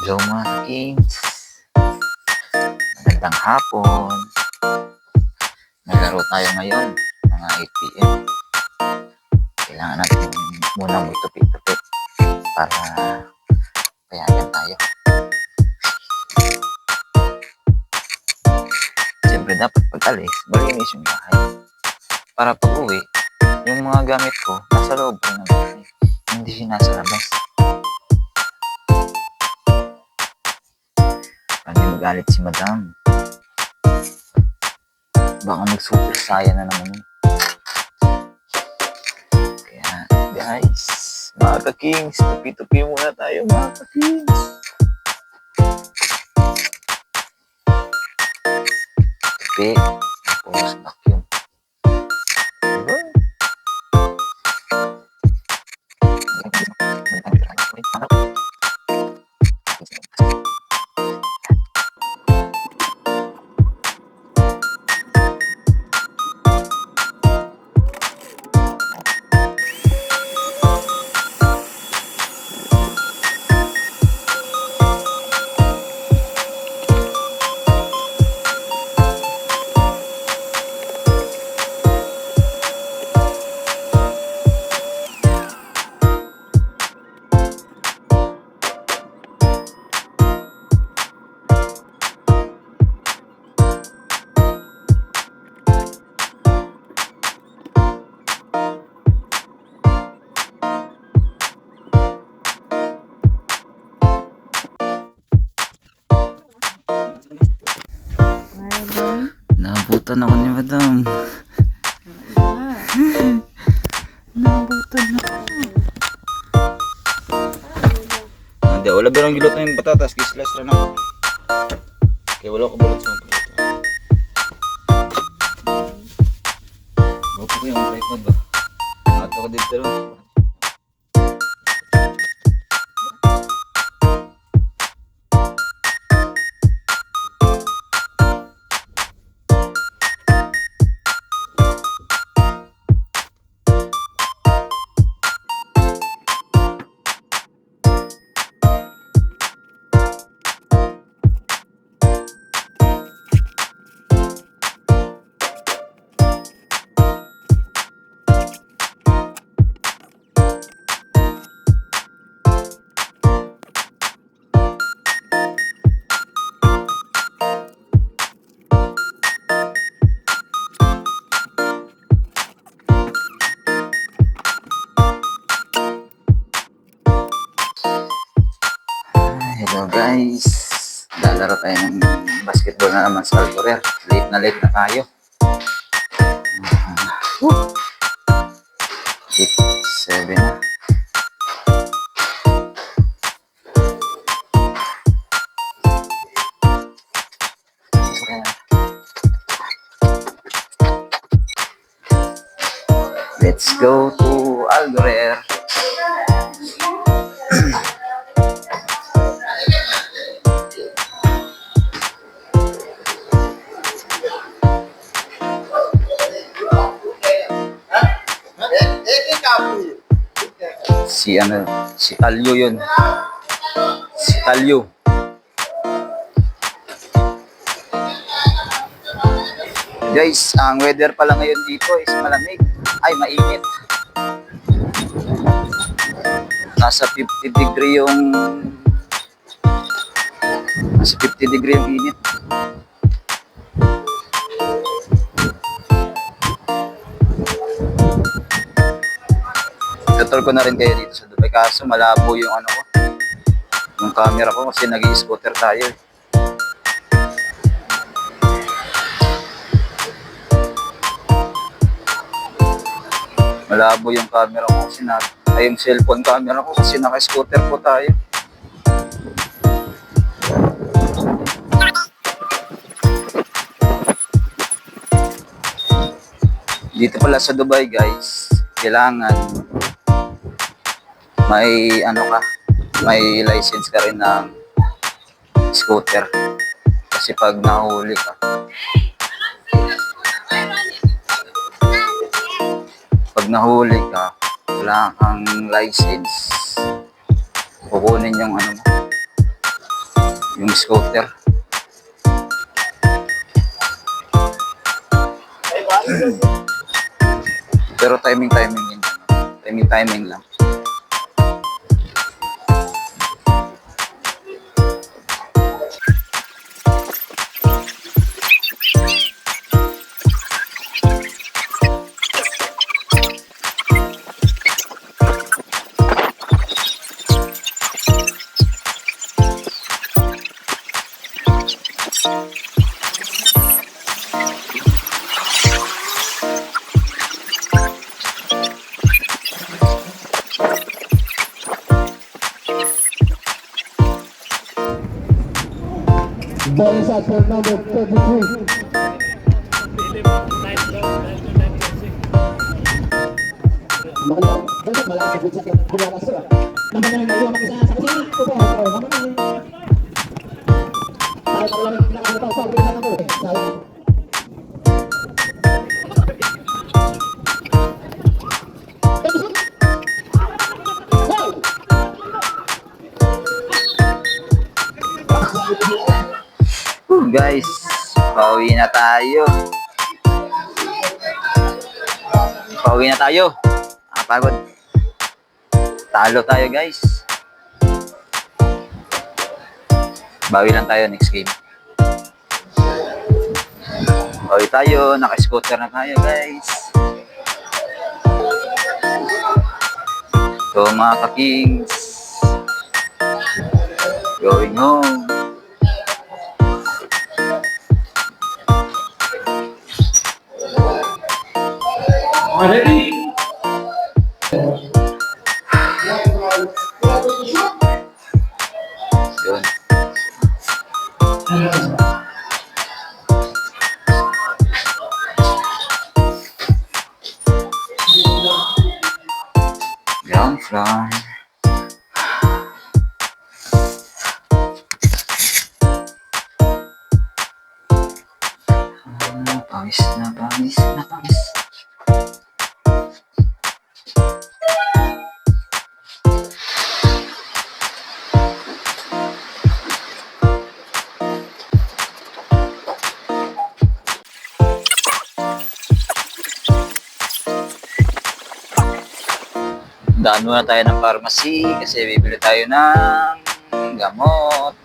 Hello mga kings, magandang hapon. Maglaro tayo ngayon, mga 8 PM. Kailangan natin muna magtupit-tupit para payagan tayo. Siyempre dapat pag-alis, malinis yung bahay. Para pag-uwi, yung mga gamit ko nasa loob ko ng bahay, hindi nasa labas. Hindi magalit si madam. Baka mag-super saya na naman yun. Kaya guys, mga ka-kings, tupi-tupi muna tayo mga ka-kings. Tupi, tapos vacuum. Diba? Nabutan ako ni madam. Nabutan ako. Hindi, wala birang gilot na yung patatas. Kislas rin ako. Kaya wala ko balot sa mga patatas. Bawa ko yung tripod ba? Mato ka dito rin. Hello guys, lalaro tayo ng basketball na naman sa Alcorer. Late na tayo. 8:07 na. Let's go to Alcorer. Si Talyo yun. Si Talyo. Guys, ang weather pala ngayon dito is malamig. Ay, mainit. Nasa 50 degree yung init. Tutor ko na rin kayo dito sa Dubai, kaso malabo yung yung camera ko kasi nag-i-scooter tayo eh. Malabo yung camera ko kasi yung cellphone camera ko kasi naka-scooter po tayo. Dito pala sa Dubai guys, kailangan may license ka rin ng scooter. Kasi pag nahuli ka, wala kang license, kukunin yung yung scooter. Pero timing yun. Timing lang. Ball shot for number 33. Malaki sa buwakas sila. Naman na yung mag-isa sa kasi ito po. Naman na. Tayo lang nakakataw sa pagkakita ng buhay. Guys, pauwi na tayo. Pagod. Talo tayo guys. Bawi lang tayo next game. Bawi tayo, naka-scooter na tayo guys. So mga ka-kings, going home. Ready? Yun. Ground floor. Pawis. Daan muna tayo ng pharmacy kasi bibili tayo ng gamot.